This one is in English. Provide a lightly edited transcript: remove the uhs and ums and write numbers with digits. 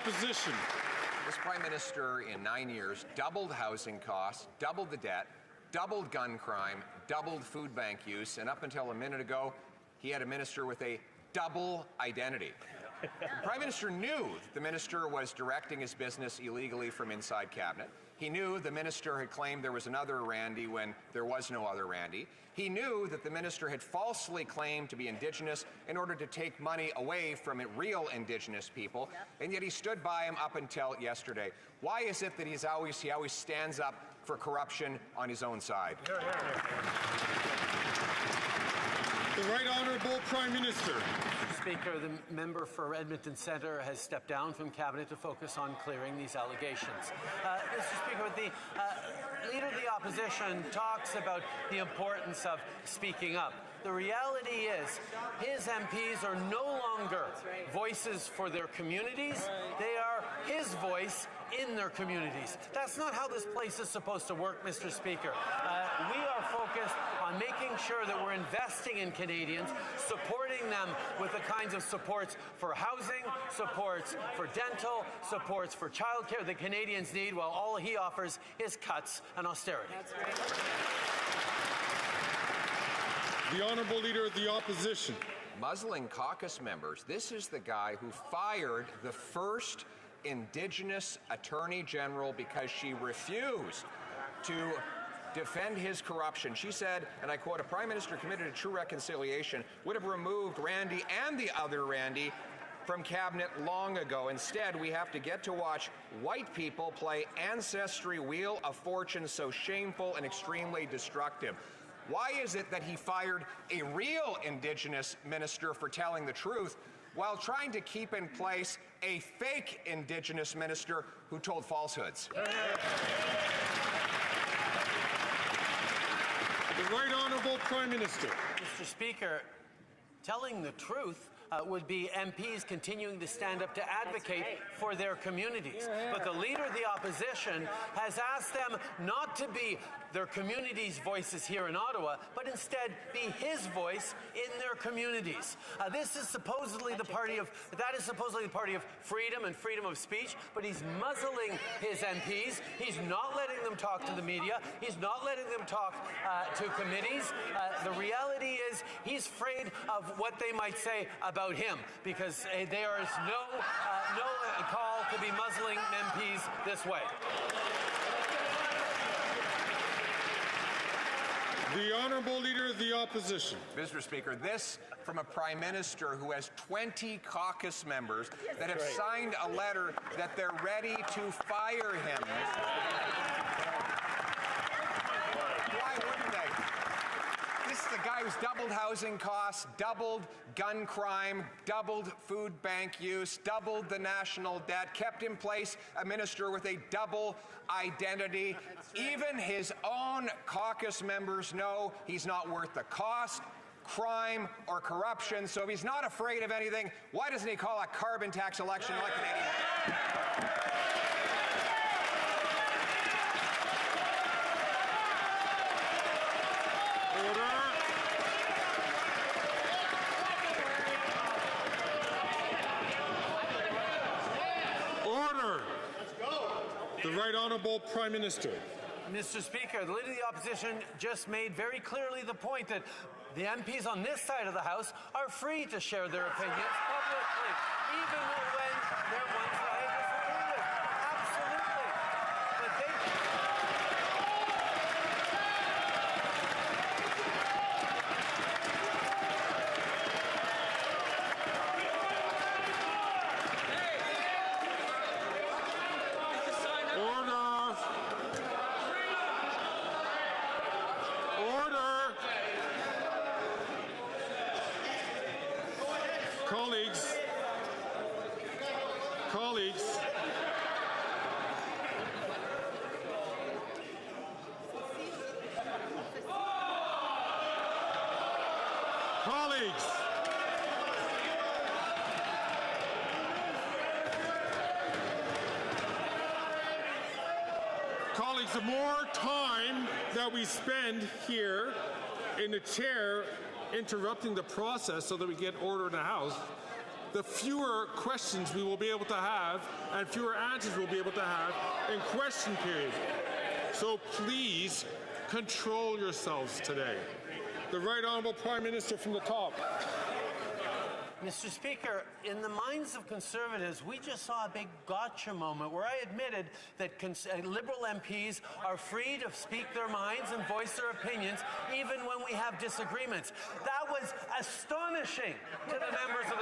Opposition. This Prime Minister in 9 years doubled housing costs, doubled the debt, doubled gun crime, doubled food bank use, and up until a minute ago, he had a minister with a double identity. The Prime Minister knew that the minister was directing his business illegally from inside cabinet. He knew the minister had claimed there was another Randy when there was no other Randy. He knew that the minister had falsely claimed to be Indigenous in order to take money away from real Indigenous people, and yet he stood by him up until yesterday. Why is it that he always stands up for corruption on his own side? The Right Honourable Prime Minister. Mr. Speaker, the member for Edmonton Centre has stepped down from Cabinet to focus on clearing these allegations. Mr. Speaker, the Leader of the Opposition talks about the importance of speaking up. The reality is his MPs are no longer voices for their communities. They are his voice in their communities. That's not how this place is supposed to work, Mr. Speaker. We are focused on making sure that we're investing in Canadians, supporting them with the kinds of supports for housing, supports for dental, supports for childcare that Canadians need, while all he offers is cuts and austerity. That's right. The Honourable Leader of the Opposition. Muzzling caucus members. This is the guy who fired the first Indigenous Attorney General because she refused to defend his corruption. She said, and I quote, "A Prime Minister committed to true reconciliation would have removed Randy and the other Randy from cabinet long ago. Instead, we have to get to watch white people play ancestry wheel of fortune so shameful and extremely destructive." Why is it that he fired a real Indigenous minister for telling the truth while trying to keep in place a fake Indigenous minister who told falsehoods? The Right Honourable Prime Minister. Mr. Speaker, telling the truth would be MPs continuing to stand up to advocate for their communities. But the Leader of the Opposition has asked them not to be their communities' voices here in Ottawa, but instead be his voice in their communities. This is supposedly the party of freedom and freedom of speech, but he's muzzling his MPs. He's not letting them talk to the media. He's not letting them talk to committees. The reality is he's afraid of what they might say about him, because there is no call to be muzzling MPs this way. The Honourable Leader of the Opposition. Mr. Speaker, this from a Prime Minister who has 20 caucus members that have signed a letter that they're ready to fire him. Why wouldn't they? This is the guy who's doubled housing costs, doubled gun crime, doubled food bank use, doubled the national debt, kept in place a minister with a double identity. Even his own caucus members know he's not worth the cost, crime, or corruption. So if he's not afraid of anything, why doesn't he call a carbon tax election like Canadian? The Right Honourable Prime Minister. Mr. Speaker, the Leader of the Opposition just made very clearly the point that the MPs on this side of the House are free to share their opinions publicly, even when they're ones that I disagree with. Absolutely. But Colleagues, the more time that we spend here in the chair interrupting the process so that we get order in the House, the fewer questions we will be able to have and fewer answers we'll be able to have in question period. So please control yourselves today. The Right Honourable Prime Minister from the top. Mr. Speaker, in the minds of Conservatives, we just saw a big gotcha moment where I admitted that Liberal MPs are free to speak their minds and voice their opinions even when we have disagreements. That was astonishing to the members of